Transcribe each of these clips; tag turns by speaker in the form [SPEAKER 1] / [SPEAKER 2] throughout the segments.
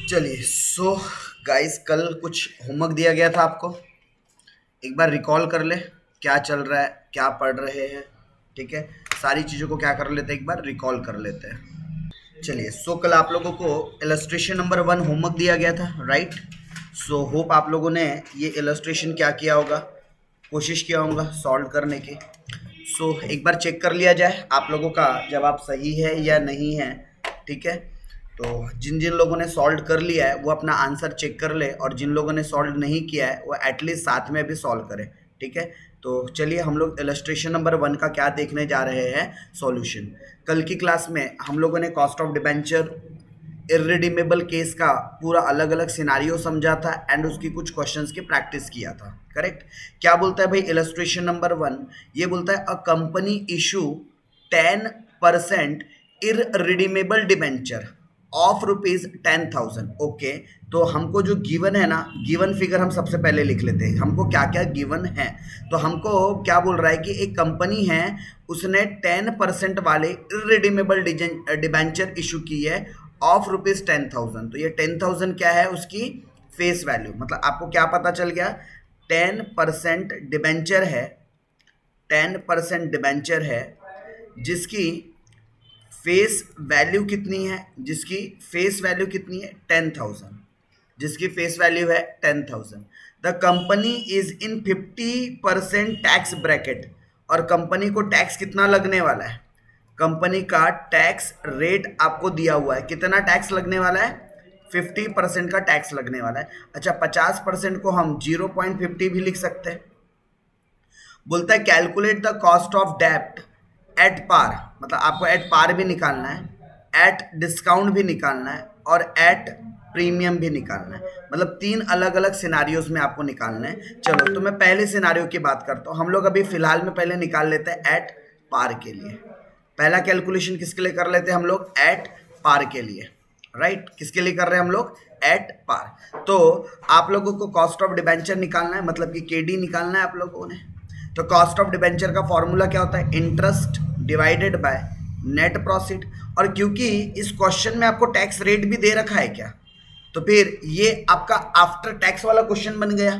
[SPEAKER 1] चलिए गाइस, कल कुछ होमवर्क दिया गया था आपको। एक बार रिकॉल कर ले, क्या चल रहा है, क्या पढ़ रहे हैं। ठीक है, सारी चीज़ों को क्या कर लेते हैं, एक बार रिकॉल कर लेते हैं। चलिए कल आप लोगों को इलस्ट्रेशन नंबर 1 होमवर्क दिया गया था, राइट। होप आप लोगों ने ये इलस्ट्रेशन क्या किया होगा, कोशिश किया होगा सॉल्व करने की। एक बार चेक कर लिया जाए आप लोगों का जवाब सही है या नहीं है। ठीक है, तो जिन जिन लोगों ने सॉल्व कर लिया है वो अपना आंसर चेक कर ले, और जिन लोगों ने सॉल्व नहीं किया है वो एटलीस्ट साथ में भी सॉल्व करें। ठीक है, तो चलिए हम लोग इलस्ट्रेशन नंबर 1 का क्या देखने जा रहे हैं, सॉल्यूशन। कल की क्लास में हम लोगों ने cost of debenture irredeemable case का पूरा अलग अलग सिनारियो समझा था एंड उसकी कुछ क्वेश्चंस की प्रैक्टिस किया था, करेक्ट। क्या बोलता है भाई इलस्ट्रेशन नंबर 1, ये बोलता है a company issue 10% irredeemable debenture of ₹10,000। Okay, तो हमको जो गिवन है ना, गिवन फिगर हम सबसे पहले लिख लेते हैं, हमको क्या क्या गिवन है। तो हमको क्या बोल रहा है कि एक कंपनी है, उसने 10% वाले इररिडीमेबल डिबेंचर इशू की है ऑफ ₹10,000। तो ये 10,000 क्या है, उसकी फेस वैल्यू। मतलब आपको क्या पता चल गया, 10% डिबेंचर है, 10% डिबेंचर है जिसकी फेस वैल्यू कितनी है, जिसकी फेस वैल्यू कितनी है 10,000, जिसकी फेस वैल्यू है 10,000। The company is in 50% tax bracket, और कंपनी को टैक्स कितना लगने वाला है, कंपनी का टैक्स रेट आपको दिया हुआ है, कितना टैक्स लगने वाला है, 50% का टैक्स लगने वाला है। अच्छा, 50% को हम 0.50 भी लिख सकते हैं। बोलता है कैलकुलेट द कॉस्ट ऑफ डेब्ट एट पार, मतलब आपको एट पार भी निकालना है, एट डिस्काउंट भी निकालना है, और एट प्रीमियम भी निकालना है। मतलब 3 अलग अलग सिनारियोज में आपको निकालना है। चलो, तो मैं पहले सिनारियो की बात करता हूँ। हम लोग अभी फिलहाल में पहले निकाल लेते हैं एट पार के लिए। पहला कैलकुलेशन किसके लिए कर लेते हैं हम लोग, एट पार के लिए, राइट। किसके लिए कर रहे हैं हम लोग, एट पार। तो आप लोगों को कॉस्ट ऑफ डिबेंचर निकालना है, मतलब कि केडी निकालना है आप लोगों ने। तो कॉस्ट ऑफ डिबेंचर का फॉर्मूला क्या होता है, interest divided by net profit. और क्योंकि इस क्वेश्चन में आपको टैक्स रेट भी दे रखा है क्या, तो फिर ये आपका आफ्टर टैक्स वाला क्वेश्चन बन गया।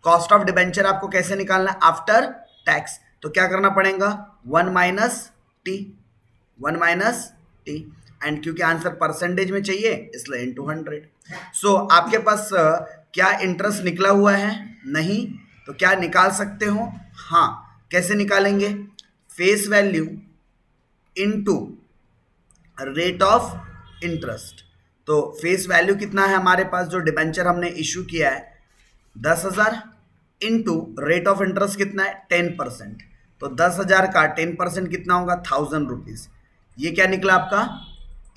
[SPEAKER 1] कॉस्ट ऑफ डिबेंचर आपको कैसे निकालना है, आफ्टर टैक्स। तो क्या करना पड़ेगा, 1 minus T, 1 minus T. And क्योंकि आंसर परसेंटेज में चाहिए इसलिए इंटू 100। आपके पास क्या इंटरेस्ट निकला हुआ है, नहीं, तो क्या निकाल सकते हो, हाँ। कैसे निकालेंगे, face value into rate of interest. तो फेस वैल्यू कितना है हमारे पास, जो डिबेंचर हमने इशू किया है 10,000, इंटू रेट ऑफ इंटरेस्ट कितना है 10%। तो 10,000 का 10% कितना होगा, 1,000 रुपीज़। ये क्या निकला आपका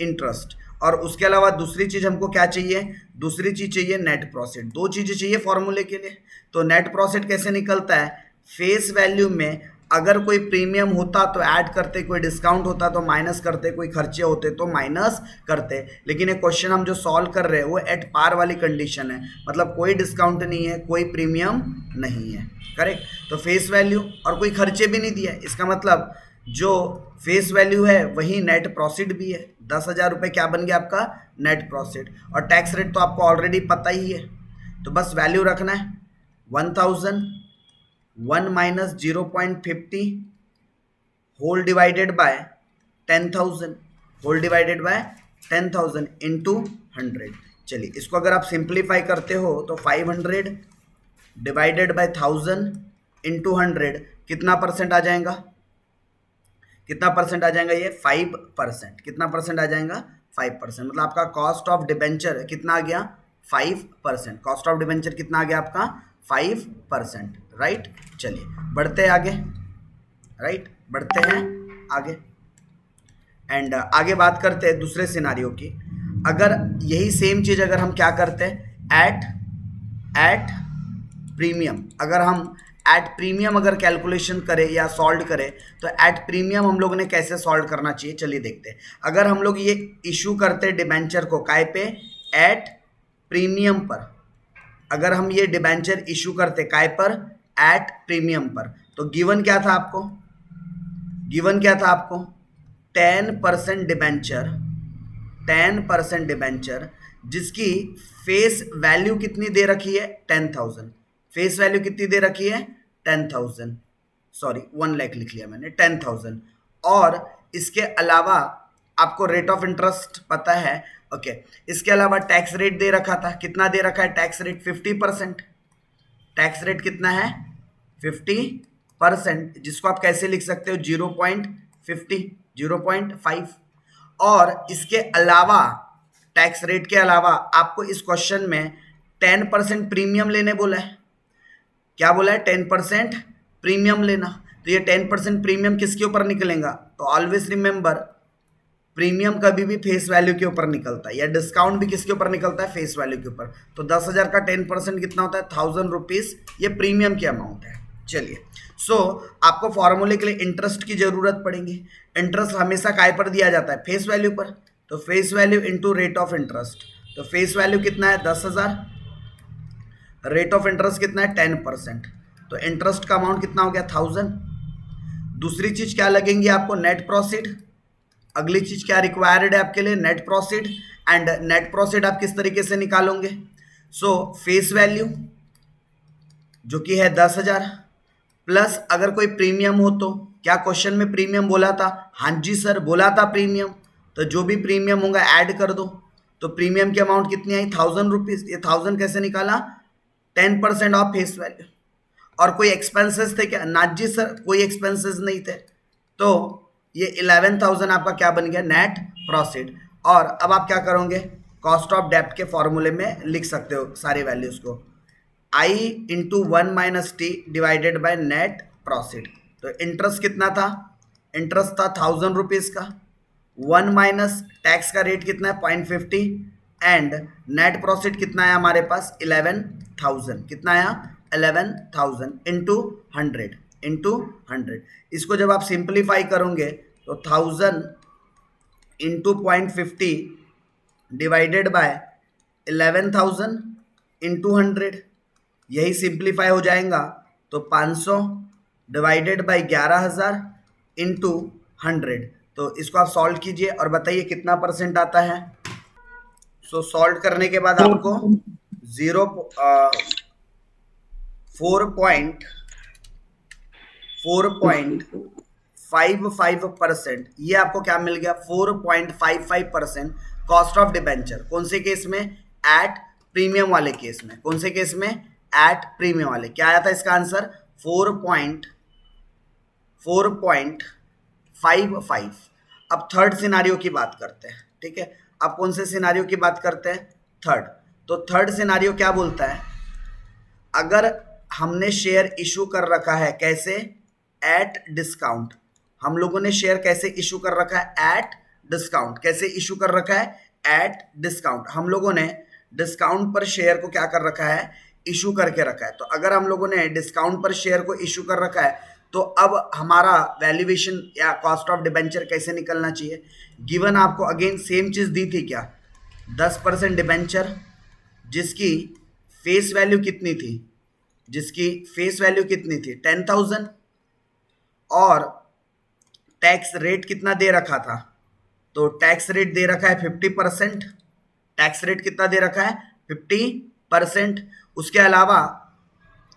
[SPEAKER 1] इंटरेस्ट। और उसके अलावा दूसरी चीज़ हमको क्या चाहिए, दूसरी चीज़ चाहिए नेट प्रॉफिट। दो चीज़ें चाहिए फॉर्मूले के लिए। तो नेट प्रॉफिट कैसे निकलता है, फेस वैल्यू में अगर कोई प्रीमियम होता तो ऐड करते, कोई डिस्काउंट होता तो माइनस करते, कोई खर्चे होते तो माइनस करते। लेकिन ये क्वेश्चन हम जो सॉल्व कर रहे हैं वो एट पार वाली कंडीशन है, मतलब कोई डिस्काउंट नहीं है, कोई प्रीमियम नहीं है, करेक्ट। तो फेस वैल्यू और कोई खर्चे भी नहीं दिया है, इसका मतलब जो फेस वैल्यू है वही नेट प्रॉफिट भी है। 10,000 रुपये क्या बन गया आपका नेट प्रॉफिट। और टैक्स रेट तो आपको ऑलरेडी पता ही है, तो बस वैल्यू रखना है 1,000, 1 minus 0.50 whole divided by 10,000, whole divided by 10,000 into 100। चलिए, इसको अगर आप सिंप्लीफाई करते हो तो 500 डिवाइडेड बाय 1,000 इंटू 100 कितना परसेंट आ जाएगा, कितना परसेंट आ जाएगा ये 5%। कितना परसेंट आ जाएगा 5%। मतलब आपका कॉस्ट ऑफ डिबेंचर कितना आ गया 5%। कॉस्ट ऑफ डिबेंचर कितना आ गया आपका 5%, राइट। चलिए बढ़ते हैं आगे, राइट, बढ़ते हैं आगे। एंड आगे बात करते हैं दूसरे सिनारियो की। अगर यही सेम चीज़ अगर हम क्या करते हैं एट प्रीमियम, अगर हम एट प्रीमियम अगर कैलकुलेशन करें या सॉल्व करें, तो एट प्रीमियम हम लोग ने कैसे सॉल्व करना चाहिए, चलिए देखते हैं। अगर हम लोग ये इशू करते डिबेंचर को काय पे, एट प्रीमियम पर, अगर हम ये डिबेंचर इशू करते काय पर, एट प्रीमियम पर, तो गिवन क्या था आपको, गिवन क्या था आपको 10% डिबेंचर, 10% डिबेंचर जिसकी फेस वैल्यू कितनी दे रखी है 10,000, फेस वैल्यू कितनी दे रखी है 10,000, सॉरी 1 लाख लिख लिया मैंने 10,000। और इसके अलावा आपको रेट ऑफ इंटरेस्ट पता है, ओके। इसके अलावा टैक्स रेट दे रखा था, कितना दे रखा है टैक्स रेट 50%, टैक्स रेट कितना है 50%, जिसको आप कैसे लिख सकते हो 0.50, 0.5। और इसके अलावा टैक्स रेट के अलावा आपको इस क्वेश्चन में 10% प्रीमियम लेने बोला है, क्या बोला है 10% प्रीमियम लेना। तो ये 10% प्रीमियम किसके ऊपर निकलेगा, तो ऑलवेज रिमेंबर प्रीमियम कभी भी फेस वैल्यू के ऊपर निकलता है, या डिस्काउंट भी किसके ऊपर निकलता है फेस वैल्यू के ऊपर। तो 10,000 का 10% कितना होता है 1,000 रुपीज, ये प्रीमियम की अमाउंट है। चलिए, सो आपको फॉर्मूले के लिए इंटरेस्ट की जरूरत पड़ेगी। इंटरेस्ट हमेशा काय पर दिया जाता है फेस वैल्यू पर, तो face value into rate of interest. तो फेस वैल्यू कितना है 10,000, रेट ऑफ इंटरेस्ट कितना है 10%, तो इंटरेस्ट का अमाउंट कितना हो गया 1,000। दूसरी चीज क्या लगेंगी आपको नेट प्रॉफिट, अगली चीज क्या रिक्वायर्ड है आपके लिए net profit. And net profit आप किस तरीके से निकालोगे, सो फेस वैल्यू जो कि है 10,000 प्लस अगर कोई प्रीमियम हो तो, क्या क्वेश्चन में प्रीमियम बोला था, हाँ जी सर बोला था प्रीमियम, तो जो भी प्रीमियम होगा ऐड कर दो। तो प्रीमियम की अमाउंट कितनी आई 1,000 रुपीज। ये 1,000 कैसे निकाला 10% ऑफ फेस वैल्यू। और कोई एक्सपेंसेस थे क्या, ना जी सर कोई एक्सपेंसेस नहीं थे। तो ये 11,000 आपका क्या बन गया नेट प्रॉफिट। और अब आप क्या करोगे कॉस्ट ऑफ डेब्ट के फॉर्मूले में लिख सकते हो सारी वैल्यूज को, I into 1 minus T divided by net profit. तो इंटरेस्ट कितना था, इंटरेस्ट था 1,000 रुपीज का, 1 माइनस टैक्स का रेट कितना है 0.50 एंड नेट प्रॉफिट कितना है हमारे पास 11,000, कितना आया 11,000 इंटू 100। इसको जब आप सिंप्लीफाई करोगे तो 1,000 इंटू 0.50 डिवाइडेड बाय 11,000 इंटू 100, यही सिंप्लीफाई हो जाएगा। तो 500 डिवाइडेड बाय 11,000 इंटू 100। तो इसको आप सॉल्व कीजिए और बताइए कितना परसेंट आता है। सो सॉल्व करने के बाद आपको 4.55%, ये आपको क्या मिल गया 4.55% कॉस्ट ऑफ डिबेंचर। कौन से केस में, एट प्रीमियम वाले केस में। कौन से केस में, एट प्रीमियम वाले। क्या आया था इसका आंसर 4.55। अब थर्ड सिनारियो की बात करते हैं, ठीक है। अब कौन से सिनारियो की बात करते हैं, थर्ड। तो थर्ड सिनारियो क्या बोलता है, अगर हमने शेयर इशू कर रखा है कैसे, एट डिस्काउंट। हम लोगों ने शेयर कैसे इशू कर रखा है, एट डिस्काउंट। कैसे इशू कर रखा है, एट डिस्काउंट। हम लोगों ने डिस्काउंट पर शेयर को क्या कर रखा है, इशू करके रखा है। तो अगर हम लोगों ने डिस्काउंट पर शेयर को इशू कर रखा है तो अब हमारा वैल्यूएशन या कॉस्ट ऑफ डिबेंचर कैसे निकलना चाहिए। गिवन आपको अगेन सेम चीज दी थी क्या, 10% डिबेंचर जिसकी फेस वैल्यू कितनी थी, जिसकी फेस वैल्यू कितनी थी 10,000 और टैक्स रेट कितना दे रखा था, तो टैक्स रेट दे रखा है 50%। टैक्स रेट कितना दे रखा है 50%। उसके अलावा,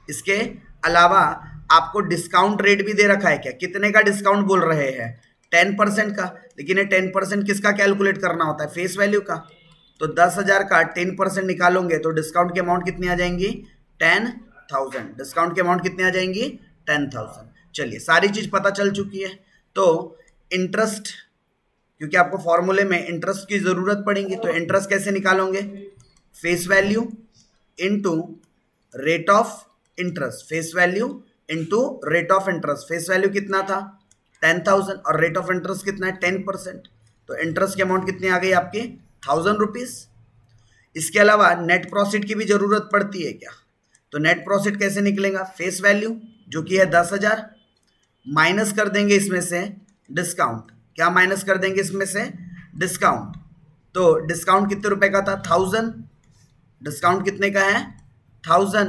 [SPEAKER 1] इसके अलावा आपको डिस्काउंट रेट भी दे रखा है क्या, कितने का डिस्काउंट बोल रहे हैं 10% का। लेकिन ये 10% किसका कैलकुलेट करना होता है, फेस वैल्यू का। तो 10,000 का 10% निकालोगे तो डिस्काउंट की अमाउंट कितनी आ जाएंगी 10,000। डिस्काउंट की अमाउंट कितनी आ जाएंगी 10,000। चलिए सारी चीज पता चल चुकी है। तो इंटरेस्ट, क्योंकि आपको फॉर्मूले में इंटरेस्ट की जरूरत पड़ेगी, तो इंटरेस्ट कैसे निकालोगे, face value into rate of interest. Face value into rate of interest. Face value कितना था 10,000 और रेट ऑफ इंटरेस्ट कितना है 10%। तो इंटरेस्ट की अमाउंट कितनी आ गई आपकी 1,000 रुपीज। इसके अलावा नेट प्रॉफिट की भी जरूरत पड़ती है क्या, तो नेट प्रॉफिट कैसे निकलेगा, फेस वैल्यू जो कि है 10,000 माइनस कर देंगे इसमें से डिस्काउंट। क्या माइनस कर देंगे इसमें से, डिस्काउंट। तो डिस्काउंट कितने रुपए का था 1,000, डिस्काउंट कितने का है 1,000।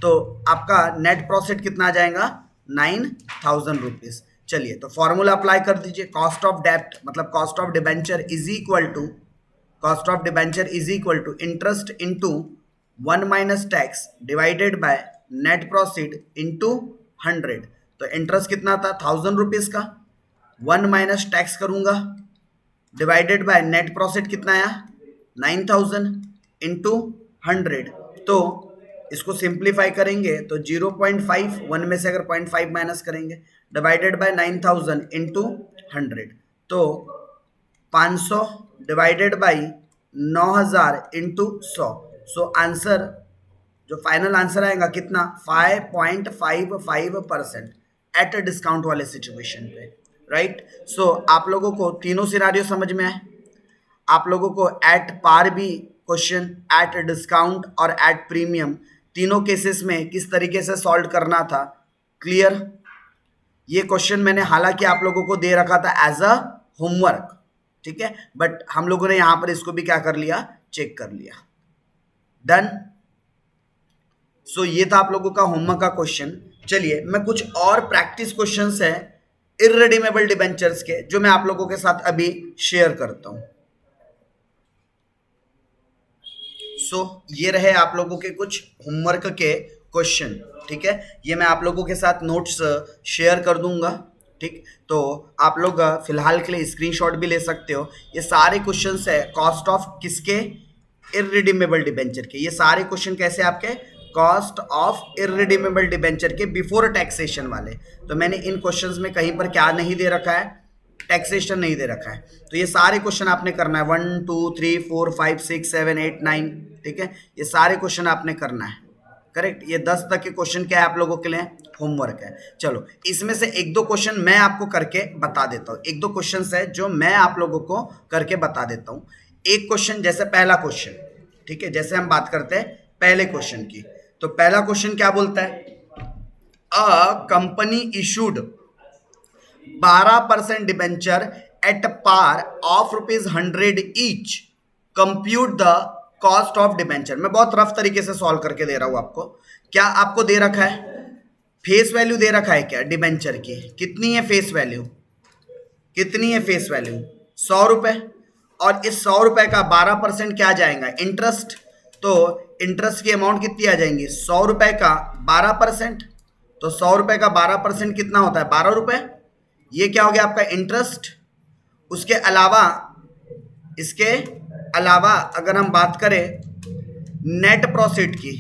[SPEAKER 1] तो आपका नेट प्रॉफिट कितना आ जाएगा 9,000 रुपीज। चलिए तो फॉर्मूला अप्लाई कर दीजिए, कॉस्ट ऑफ डेब्ट मतलब cost of debenture is equal to cost of debenture is equal to interest into 1 minus tax divided by net profit into 100। तो इंटरेस्ट कितना था 1000 रुपीज का, 1 माइनस टैक्स करूंगा डिवाइडेड बाय नेट प्रॉफिट कितना आया 9000 into 100। तो इसको सिंप्लीफाई करेंगे तो 0.5, 1 में से अगर 0.5 माइनस करेंगे डिवाइडेड बाय 9000 इंटू 100, तो 500 divided by 9000 into 100। So answer जो फाइनल आंसर आएगा कितना 5.55% एट अ डिस्काउंट वाले सिचुएशन पे, राइट। सो आप लोगों को तीनों सिनारियो समझ में आए। आप लोगों को एट पार भी क्वेश्चन, एट डिस्काउंट और एट प्रीमियम तीनों केसेस में किस तरीके से सॉल्व करना था क्लियर। ये क्वेश्चन मैंने हालांकि आप लोगों को दे रखा था एज अ होमवर्क, ठीक है, बट हम लोगों ने यहां पर इसको भी क्या कर लिया, चेक कर लिया। डन। सो ये था आप लोगों का होमवर्क का क्वेश्चन। चलिए मैं कुछ और प्रैक्टिस क्वेश्चंस है इररिडीमेबल डिबेंचर्स के जो मैं आप लोगों के साथ अभी शेयर करता हूं। सो ये रहे आप लोगों के कुछ होमवर्क के क्वेश्चन, ठीक है। ये मैं आप लोगों के साथ नोट्स शेयर कर दूंगा, ठीक। तो आप लोग फिलहाल के लिए स्क्रीनशॉट भी ले सकते हो। ये सारे क्वेश्चंस है कॉस्ट ऑफ किसके, इररिडीमेबल डिबेंचर के। ये सारे क्वेश्चन कैसे आपके कॉस्ट ऑफ इररिडीमेबल डिबेंचर के बिफोर टैक्सेशन वाले। तो मैंने इन क्वेश्चंस में कहीं पर क्या नहीं दे रखा है, टैक्सेशन नहीं दे रखा है। तो ये सारे क्वेश्चन आपने करना है 1 2 3 4 5 6 7 8 9, ठीक है। ये सारे क्वेश्चन आपने करना है, करेक्ट। ये 10 तक के क्वेश्चन क्या है आप लोगों के लिए होमवर्क है। चलो इसमें से एक दो क्वेश्चन मैं आपको करके बता देता हूँ। एक दो क्वेश्चन है जो मैं आप लोगों को करके बता देता हूँ। एक क्वेश्चन जैसे पहला क्वेश्चन, ठीक है, जैसे हम बात करते हैं पहले क्वेश्चन की, तो पहला क्वेश्चन क्या बोलता है, a company issued 12% debenture at par of ₹100 each, compute the cost of debenture. मैं बहुत रफ तरीके से सॉल्व करके दे रहा हूं आपको। क्या आपको दे रखा है, फेस वैल्यू दे रखा है क्या डिबेंचर की, कितनी है फेस वैल्यू, कितनी है फेस वैल्यू 100 रुपए, और इस 100 रुपए का 12% क्या जाएगा इंटरेस्ट। तो इंटरेस्ट की अमाउंट कितनी आ जाएंगी 100 रुपए का 12%, तो 100 रुपए का 12% कितना होता है 12 रुपए। ये क्या हो गया आपका इंटरेस्ट। उसके अलावा, इसके अलावा अगर हम बात करें नेट प्रॉफिट की,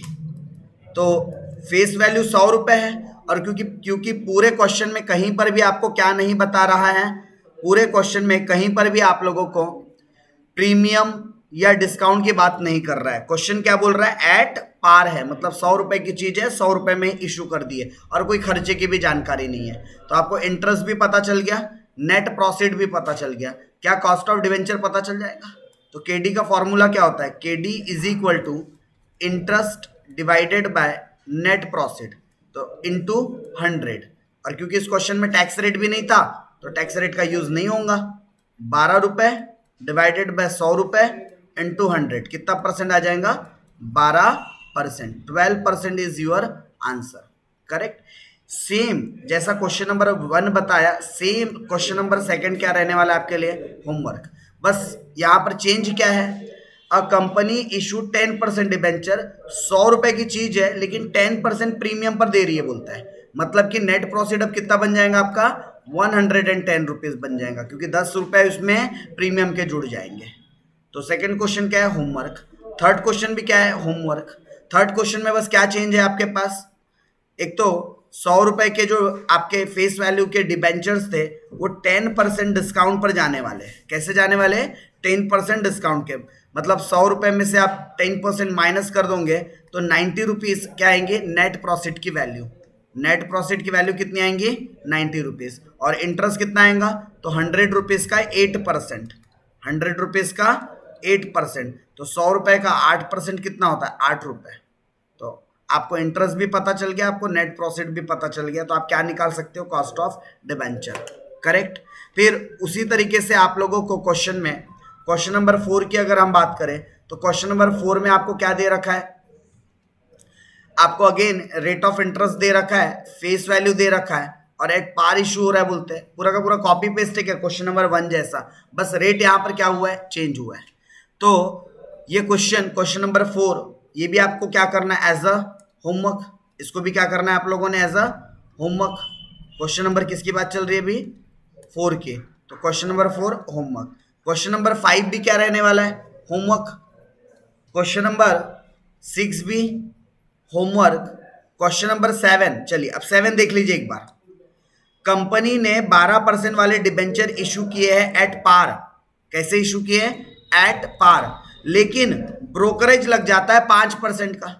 [SPEAKER 1] तो फेस वैल्यू 100 रुपए है, और क्योंकि पूरे क्वेश्चन में कहीं पर भी आपको क्या नहीं बता रहा है, पूरे क्वेश्चन में कहीं पर भी आप लोगों को प्रीमियम या डिस्काउंट की बात नहीं कर रहा है। क्वेश्चन क्या बोल रहा है एट पार है, मतलब 100 रुपए की चीज है 100 रुपए में इशू कर दी है, और कोई खर्चे की भी जानकारी नहीं है। तो आपको इंटरेस्ट भी पता चल गया, नेट प्रॉफिट भी पता चल गया, क्या कॉस्ट ऑफ डिवेंचर पता चल जाएगा। तो केडी का फॉर्मूला क्या होता है, KD is equal to interest divided by net profit, तो इंटू 100। और क्योंकि इस क्वेश्चन में टैक्स रेट भी नहीं था तो टैक्स रेट का यूज नहीं होगा। 12 रुपए डिवाइडेड बाय 100 रुपए इंटू 100, कितना परसेंट आ जाएगा 12%। 12% is your answer, correct. Same जैसा क्वेश्चन नंबर 1 बताया, सेम क्वेश्चन नंबर 2 क्या रहने वाला है आपके लिए होमवर्क। बस यहाँ पर चेंज क्या है, अ कंपनी इशू 10% डिबेंचर, 100 रुपए की चीज है लेकिन 10% प्रीमियम पर दे रही है बोलता है। मतलब कि नेट प्रॉफिट अब कितना बन जाएगा आपका 110 रुपीज बन जाएगा, क्योंकि 10 रुपए उसमें प्रीमियम के जुड़ जाएंगे। तो सेकंड क्वेश्चन क्या है होमवर्क। थर्ड क्वेश्चन भी क्या है होमवर्क। थर्ड क्वेश्चन में बस क्या चेंज है आपके पास, एक तो 100 रुपए के जो आपके फेस वैल्यू के डिबेंचर्स थे वो 10% डिस्काउंट पर जाने वाले। कैसे जाने वाले, 10% डिस्काउंट के, मतलब 100 रुपए में से आप 10% माइनस कर दोगे तो 90 रुपीज क्या आएंगे नेट प्रॉफिट की वैल्यू। नेट प्रॉफिट की वैल्यू कितनी आएंगी 90 रुपीज, और इंटरेस्ट कितना आएगा तो 100 रुपीज का 8%, 100 रुपीज का 8%, तो 100 रुपए का 8% कितना होता है 8 रुपए। तो आपको इंटरेस्ट भी पता चल गया, आपको नेट प्रॉफिट भी पता चल गया, तो आप क्या निकाल सकते हो कॉस्ट ऑफ डिबेंचर, करेक्ट। फिर उसी तरीके से आप लोगों को क्वेश्चन में, क्वेश्चन नंबर 4 की अगर हम बात करें तो क्वेश्चन नंबर 4 में आपको क्या दे रखा है, आपको अगेन रेट ऑफ इंटरेस्ट दे रखा है, फेस वैल्यू दे रखा है, और एट पार इशू हो रहा है बोलते हैं। पूरा का पूरा कॉपी पेस्ट है क्या क्वेश्चन नंबर 1 जैसा, बस रेट यहाँ पर क्या हुआ है चेंज हुआ है। तो ये क्वेश्चन नंबर 4, ये भी आपको क्या करना है एज अ होमवर्क, इसको भी क्या करना है आप लोगों ने as a homework. Question number किसकी बात चल रही है अभी? 4 की। तो question number 4 homework. Question number 5 भी क्या रहने वाला है? होमवर्क। क्वेश्चन नंबर 6 भी होमवर्क। क्वेश्चन नंबर 7, चलिए अब 7 देख लीजिए एक बार। कंपनी ने 12% वाले डिबेंचर इशू किए हैं एट पार। कैसे इशू किए हैं? एट पार, लेकिन ब्रोकरेज लग जाता है 5% का।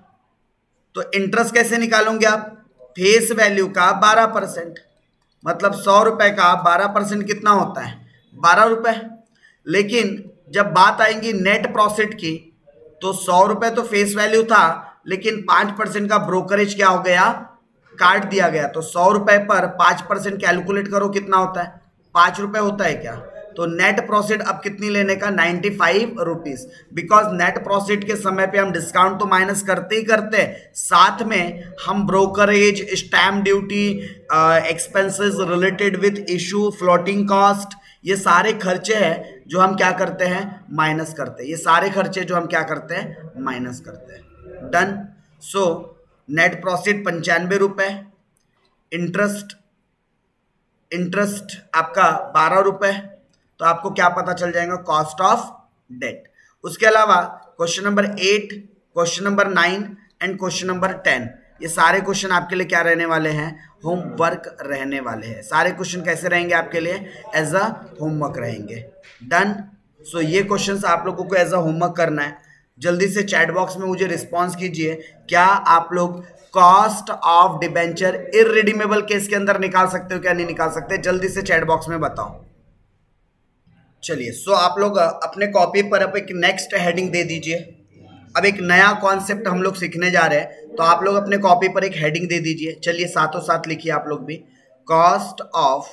[SPEAKER 1] तो इंटरेस्ट कैसे निकालोगे आप? फेस वैल्यू का 12%, मतलब 100 रुपए का 12% कितना होता है? 12 रुपए। लेकिन जब बात आएगी नेट प्रॉफिट की, तो 100 रुपए तो फेस वैल्यू था, लेकिन 5% का ब्रोकरेज क्या हो गया? काट दिया गया। तो 100 रुपए पर 5% कैलकुलेट करो कितना होता है? 5 रुपए होता है क्या? तो नेट प्रॉफिट अब कितनी लेने का? 95 रुपीज। बिकॉज नेट प्रॉफिट के समय पे हम डिस्काउंट तो माइनस करते ही करते हैं, साथ में हम brokerage, stamp duty, expenses related with issue, floating cost, ये सारे खर्चे हैं जो हम क्या करते हैं? माइनस करते हैं। ये सारे खर्चे जो हम क्या करते हैं? माइनस करते हैं। डन। सो नेट प्रॉफिट 95 रुपए, इंटरेस्ट आपका 12 रुपए। तो आपको क्या पता चल जाएगा? Cost of debt. उसके अलावा question number 8, question number 9 and question number 10, ये सारे क्वेश्चन आपके लिए क्या रहने वाले हैं? होमवर्क रहने वाले हैं। सारे क्वेश्चन कैसे रहेंगे आपके लिए? एज अ होमवर्क रहेंगे। डन। सो ये क्वेश्चंस आप लोगों को एज अ होमवर्क करना है। जल्दी से चैट बॉक्स में मुझे रिस्पॉन्स कीजिए, क्या आप लोग cost of debenture irredeemable case के अंदर निकाल सकते हो क्या नहीं निकाल सकते? जल्दी से चैट बॉक्स में बताओ। चलिए, सो आप लोग अपने कॉपी पर अब एक नेक्स्ट हेडिंग दे दीजिए। अब एक नया कॉन्सेप्ट हम लोग सीखने जा रहे हैं, तो आप लोग अपने कॉपी पर एक हेडिंग दे दीजिए। चलिए साथों साथ लिखिए आप लोग भी। कॉस्ट ऑफ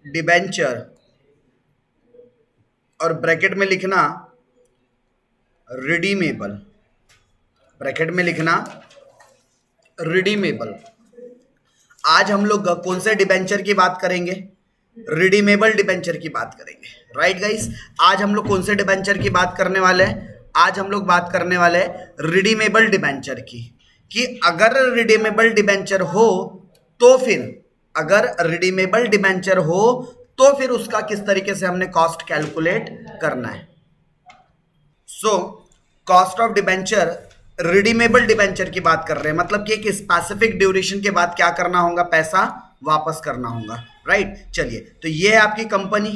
[SPEAKER 1] डिबेंचर, और ब्रैकेट में लिखना रिडीमेबल, ब्रैकेट में लिखना रिडीमेबल। आज हम लोग कौन से डिबेंचर की बात करेंगे? रिडीमेबल डिबेंचर की बात करेंगे। राइट गाइस, आज हम लोग कौन से डिबेंचर की बात करने वाले हैं? आज हम लोग बात करने वाले हैं रिडीमेबल डिबेंचर की। कि अगर रिडीमेबल डिबेंचर हो तो फिर, अगर रिडीमेबल डिबेंचर हो तो फिर उसका किस तरीके से हमने कॉस्ट कैलकुलेट करना है। So cost of debenture, redeemable debenture की बात कर रहे हैं, मतलब कि एक स्पेसिफिक ड्यूरेशन के बाद क्या करना होगा? पैसा वापस करना होगा। राइट। चलिए, तो ये है आपकी कंपनी,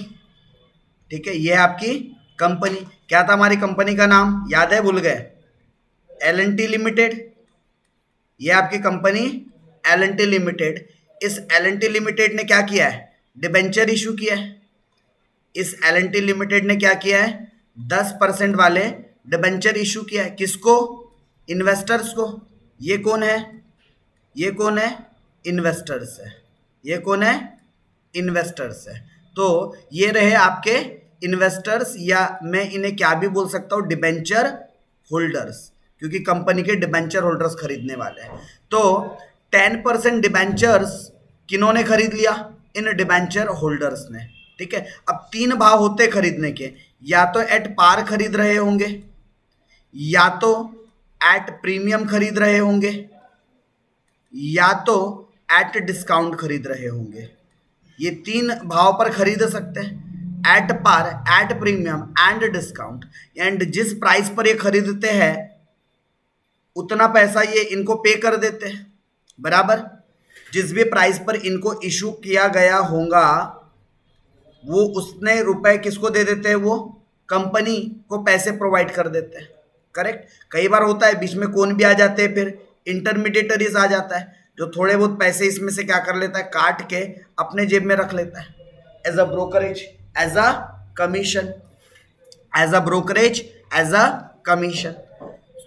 [SPEAKER 1] ठीक है, ये है आपकी कंपनी। क्या था हमारी कंपनी का नाम? याद है? भूल गए? L&T limited. ये आपकी कंपनी L&T लिमिटेड। इस L&T लिमिटेड ने क्या किया है? डिबेंचर इशू किया है। इस L&T लिमिटेड ने क्या किया है? 10% वाले डिबेंचर इशू किया है। किसको? इन्वेस्टर्स को। ये कौन है? ये कौन है? इन्वेस्टर्स है। ये कौन है? इन्वेस्टर्स है। तो ये रहे आपके इन्वेस्टर्स, या मैं इन्हें क्या भी बोल सकता हूँ? डिबेंचर होल्डर्स, क्योंकि कंपनी के डिबेंचर होल्डर्स खरीदने वाले हैं। तो 10% डिबेंचर्स किन्होंने खरीद लिया? इन डिबेंचर होल्डर्स ने। ठीक है। अब 3 भाव होते खरीदने के, या तो एट पार खरीद रहे होंगे, या तो एट प्रीमियम खरीद रहे होंगे, या तो एट डिस्काउंट खरीद रहे होंगे। ये 3 भाव पर खरीद सकते हैं, at par, at premium and discount. And जिस प्राइस पर ये खरीदते हैं उतना पैसा ये इनको पे कर देते हैं, बराबर। जिस भी प्राइस पर इनको इशू किया गया होगा वो उतने रुपए किसको दे देते हैं? वो कंपनी को पैसे प्रोवाइड कर देते हैं। करेक्ट। कई बार होता है बीच में कौन भी आ जाते हैं, फिर इंटरमीडिएटरीज आ जाता है जो थोड़े बहुत पैसे इसमें से क्या कर लेता है? काट के अपने जेब में रख लेता है, as a brokerage, as a commission, as a brokerage, as a commission.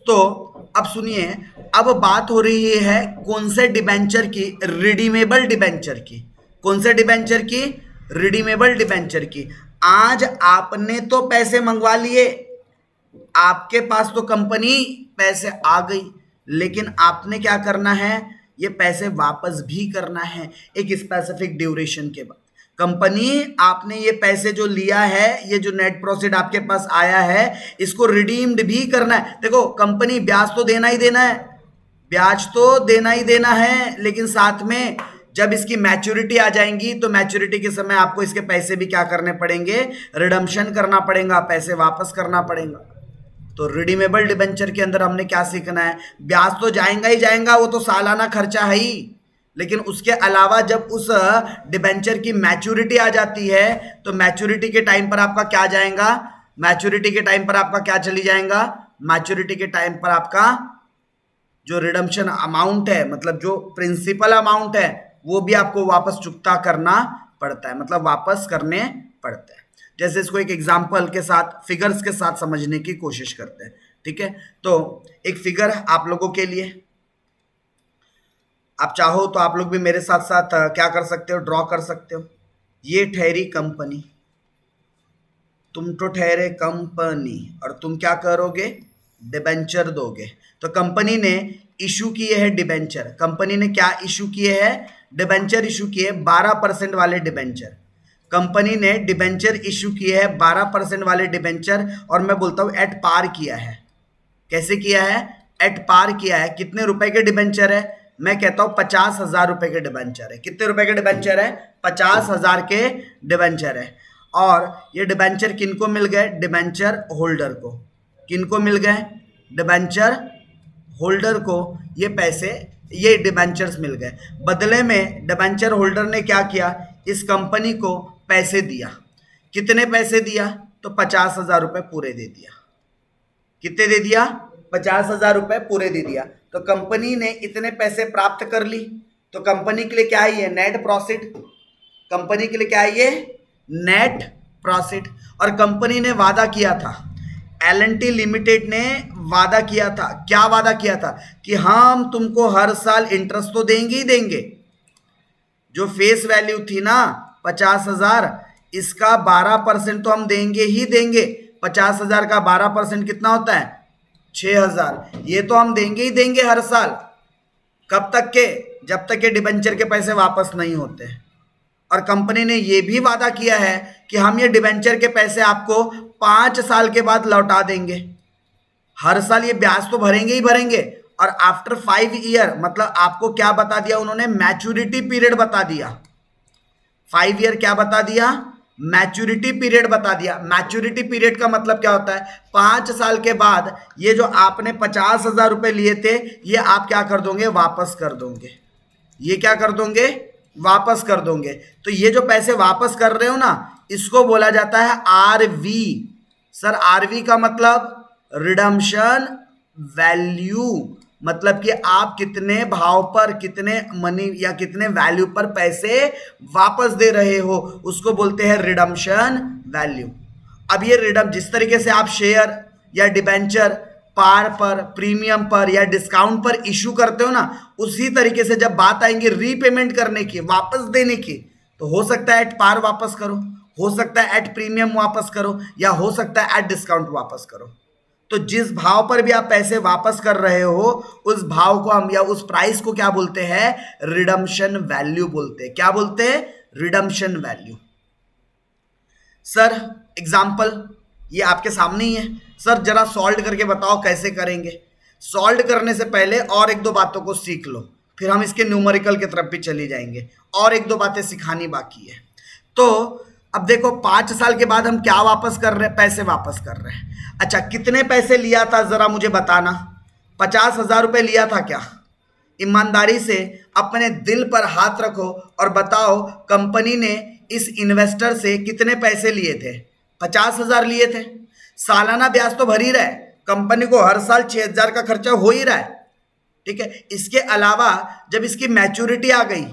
[SPEAKER 1] तो अब सुनिए, अब बात हो रही है कौन से डिबेंचर की? रिडीमेबल डिबेंचर की। कौन से डिबेंचर की? रिडीमेबल डिबेंचर की। आज आपने तो पैसे मंगवा लिए, आपके पास तो कंपनी पैसे आ गई, लेकिन आपने क्या करना है? ये पैसे वापस भी करना है एक स्पेसिफिक ड्यूरेशन के बाद। कंपनी आपने ये पैसे जो लिया है, ये जो नेट प्रॉफिट आपके पास आया है, इसको रिडीम्ड भी करना है। देखो कंपनी ब्याज तो देना ही देना है, ब्याज तो देना ही देना है, लेकिन साथ में जब इसकी मैच्योरिटी आ जाएंगी तो मैच्योरिटी के समय आपको इसके पैसे भी क्या करने पड़ेंगे, रिडम्पशन करना पड़ेगा, पैसे वापस करना पड़ेगा। तो रिडीमेबल डिबेंचर के अंदर हमने क्या सीखना है, ब्याज तो जाएगा ही जाएगा, वो तो सालाना खर्चा है ही, लेकिन उसके अलावा जब उस डिबेंचर की मैच्योरिटी आ जाती है तो मैच्योरिटी के टाइम पर आपका क्या जाएगा, मैच्योरिटी के टाइम पर आपका क्या चली जाएगा, मैच्योरिटी के टाइम पर आपका जो रिडम्पशन अमाउंट है, मतलब जो प्रिंसिपल अमाउंट है, वो भी आपको वापस चुकता करना पड़ता है, मतलब वापस करने पड़ते हैं। जैसे इसको एक एग्जांपल के साथ, फिगर्स के साथ समझने की कोशिश करते हैं, ठीक है। तो एक फिगर आप लोगों के लिए, आप चाहो तो आप लोग भी मेरे साथ साथ क्या कर सकते हो, ड्रॉ कर सकते हो। ये ठहरी कंपनी, तुम तो ठहरे कंपनी, और तुम क्या करोगे, डिबेंचर दोगे। तो कंपनी ने इशू किए हैं डिबेंचर, कंपनी ने क्या इशू किए हैं, डिबेंचर इशू किए 12% वाले डिबेंचर। कंपनी ने डिबेंचर इशू किए हैं 12% वाले डिबेंचर, और मैं बोलता हूं एट पार किया है। कैसे किया है, एट पार किया है। कितने रुपए के डिबेंचर है, मैं कहता हूं 50,000 रुपए के डिबेंचर है। कितने रुपए के डिबेंचर है, 50,000 के डिबेंचर है। और ये डिबेंचर किनको मिल गए, डिबेंचर होल्डर को। किनको मिल गए, डिबेंचर होल्डर को ये पैसे, ये डिबेंचर्स मिल गए। बदले में डिबेंचर होल्डर ने क्या किया, इस कंपनी को पैसे दिया। कितने पैसे दिया, तो 50,000 रुपए पूरे दे दिया। कितने दे दिया, 50,000 रुपए पूरे दे दिया। तो कंपनी ने इतने पैसे प्राप्त कर ली, तो कंपनी के लिए क्या है ये, नेट प्रॉफिट। कंपनी के लिए क्या है ये, नेट प्रॉफिट। और कंपनी ने वादा किया था, L&T लिमिटेड ने वादा किया था, क्या वादा किया था, कि हम तुमको हर साल इंटरेस्ट तो देंगे ही देंगे। जो फेस वैल्यू थी ना 50,000, इसका 12% तो हम देंगे ही देंगे। 50,000 का 12% कितना होता है, 6,000। ये तो हम देंगे ही देंगे हर साल। कब तक के, जब तक के डिबेंचर के पैसे वापस नहीं होते। और कंपनी ने ये भी वादा किया है कि हम ये डिबेंचर के पैसे आपको 5 साल के बाद लौटा देंगे। हर साल ये ब्याज तो भरेंगे ही भरेंगे, और आफ्टर 5 ईयर, मतलब आपको क्या बता दिया उन्होंने, मैच्योरिटी पीरियड बता दिया। 5 ईयर क्या बता दिया, मैच्योरिटी पीरियड बता दिया। मैच्योरिटी पीरियड का मतलब क्या होता है, 5 साल के बाद ये जो आपने 50,000 रुपए लिए थे, ये आप क्या कर दोगे, वापस कर दोगे। ये क्या कर दोगे, वापस कर दोगे। तो ये जो पैसे वापस कर रहे हो ना, इसको बोला जाता है आरवी। सर आरवी का मतलब रिडम्पशन वैल्यू, मतलब कि आप कितने भाव पर, कितने मनी या कितने वैल्यू पर पैसे वापस दे रहे हो, उसको बोलते हैं रिडम्पशन वैल्यू। अब ये रिडम, जिस तरीके से आप शेयर या डिबेंचर पार पर, प्रीमियम पर या डिस्काउंट पर इशू करते हो ना, उसी तरीके से जब बात आएंगी रीपेमेंट करने की, वापस देने की, तो हो सकता है एट पार वापस करो, हो सकता है एट प्रीमियम वापस करो, या हो सकता है एट डिस्काउंट वापस करो। तो जिस भाव पर भी आप पैसे वापस कर रहे हो, उस भाव को हम, या उस प्राइस को क्या बोलते हैं, रिडम्पशन वैल्यू बोलते हैं। क्या बोलते हैं, रिडम्पशन वैल्यू। सर एग्जाम्पल ये आपके सामने ही है। सर जरा सॉल्व करके बताओ कैसे करेंगे। सॉल्व करने से पहले और एक दो बातों को सीख लो, फिर हम इसके न्यूमेरिकल की तरफ भी चली जाएंगे। और एक दो बातें सिखानी बाकी है। तो अब देखो 5 साल के बाद हम क्या वापस कर रहे हैं, पैसे वापस कर रहे हैं। अच्छा कितने पैसे लिया था जरा मुझे बताना, 50,000 रुपए लिया था क्या? ईमानदारी से अपने दिल पर हाथ रखो और बताओ कंपनी ने इस इन्वेस्टर से कितने पैसे लिए थे? 50,000 लिए थे। सालाना ब्याज तो भर ही रहा है, कंपनी को हर साल 6,000 का खर्चा हो ही रहा है, ठीक है। इसके अलावा जब इसकी मैच्योरिटी आ गई,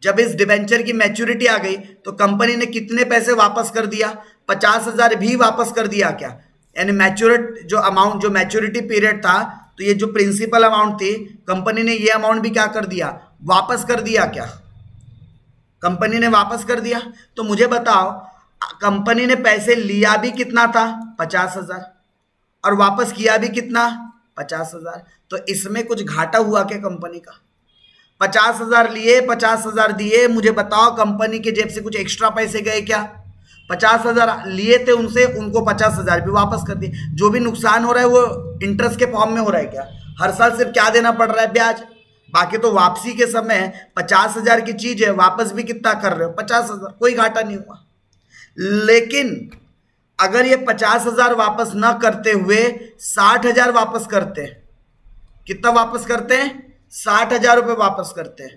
[SPEAKER 1] जब इस डिबेंचर की मैच्योरिटी आ गई, तो कंपनी ने कितने पैसे वापस कर दिया? 50,000 भी वापस कर दिया क्या? यानी मैच्योरिट जो अमाउंट, जो मैच्योरिटी पीरियड था, तो ये जो प्रिंसिपल अमाउंट थी, कंपनी ने ये अमाउंट भी क्या कर दिया? वापस कर दिया क्या? कंपनी ने वापस कर दिया। तो मुझे बताओ कंपनी ने पैसे लिया भी कितना था? 50,000, और वापस किया भी कितना? 50,000। तो इसमें कुछ घाटा हुआ क्या कंपनी का? 50,000 लिए, 50,000 दिए, मुझे बताओ कंपनी के जेब से कुछ एक्स्ट्रा पैसे गए क्या? 50,000 लिए थे उनसे, उनको 50,000 भी वापस कर दिए। जो भी नुकसान हो रहा है वो इंटरेस्ट के फॉर्म में हो रहा है क्या? हर साल सिर्फ क्या देना पड़ रहा है? ब्याज। बाकी तो वापसी के समय 50,000 की चीज है, वापस भी कितना कर रहे हो? 50,000, कोई घाटा नहीं हुआ। लेकिन अगर ये 50,000 वापस ना करते हुए 60,000 वापस करते हैं, कितना वापस करते हैं? 60,000 रुपये वापस करते हैं,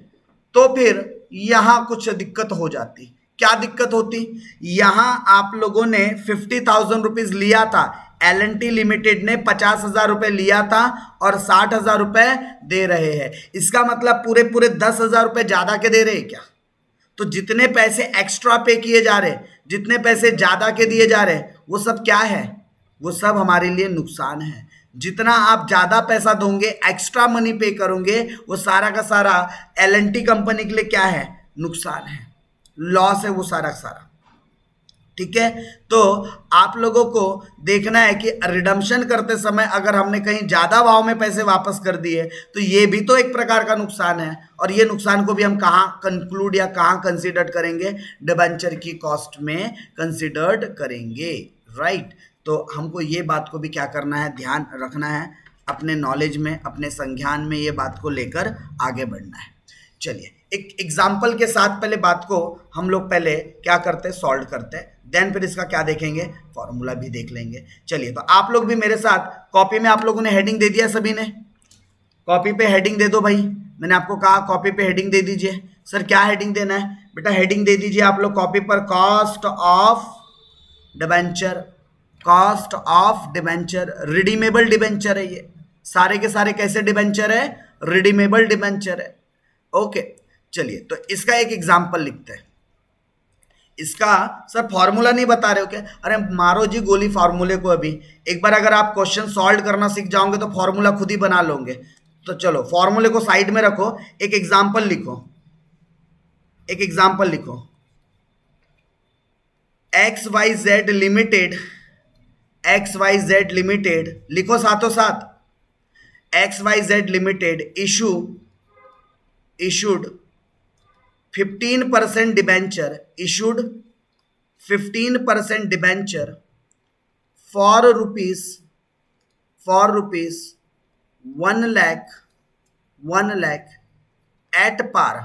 [SPEAKER 1] तो फिर यहां कुछ दिक्कत हो जाती। क्या दिक्कत होती? यहां आप लोगों ने 50,000 रुपीज लिया था, L&T लिमिटेड ने 50,000 रुपए लिया था और 60,000 रुपए दे रहे हैं। इसका मतलब पूरे पूरे 10,000 रुपए ज्यादा के दे रहे हैं क्या? तो जितने पैसे एक्स्ट्रा पे किए जा रहे, जितने पैसे ज्यादा के दिए जा रहे, वो सब क्या है? वो सब हमारे लिए नुकसान है। जितना आप ज्यादा पैसा दोगे, एक्स्ट्रा मनी पे करोगे, वो सारा का सारा L&T कंपनी के लिए क्या है? नुकसान है, लॉस है वो सारा का सारा। ठीक है, तो आप लोगों को देखना है कि रिडम्पशन करते समय अगर हमने कहीं ज्यादा भाव में पैसे वापस कर दिए तो ये भी तो एक प्रकार का नुकसान है, और ये नुकसान को भी हम कहाँ कंक्लूड या कहाँ कंसीडर करेंगे? डिबेंचर की कॉस्ट में कंसीडर्ड करेंगे, राइट। तो हमको ये बात को भी क्या करना है? ध्यान रखना है, अपने नॉलेज में, अपने संज्ञान में ये बात को लेकर आगे बढ़ना है। चलिए एक एग्जाम्पल के साथ पहले बात को हम लोग पहले क्या करते हैं? सॉल्व करते हैं, देन फिर इसका क्या देखेंगे? फॉर्मूला भी देख लेंगे। चलिए, तो आप लोग भी मेरे साथ कॉपी में, आप लोगों ने हेडिंग दे दिया, सभी ने कॉपी पे हेडिंग दे दो भाई। मैंने आपको कहा कॉपी पे हेडिंग दे दीजिए। सर क्या हेडिंग देना है? बेटा हेडिंग दे दीजिए आप लोग कॉपी पर, cost of debenture. Cost of debenture, redeemable debenture है ये, सारे के सारे कैसे डिबेंचर है? रिडीमेबल डिबेंचर है। ओके, चलिए तो इसका एक एग्जाम्पल लिखते हैं। इसका सर फॉर्मूला नहीं बता रहे हो क्या? अरे मारो जी गोली फार्मूले को। अभी एक बार अगर आप क्वेश्चन सॉल्व करना सीख जाओगे तो फॉर्मूला खुद ही बना लोगे। तो चलो फॉर्मूले को साइड में रखो, एक एग्जाम्पल लिखो, एक एग्जाम्पल लिखो। XYZ लिमिटेड, XYZ लिमिटेड लिखो साथों साथ। XYZ limited issued 15% debenture, issued 15% debenture for rupees 1 lakh at par।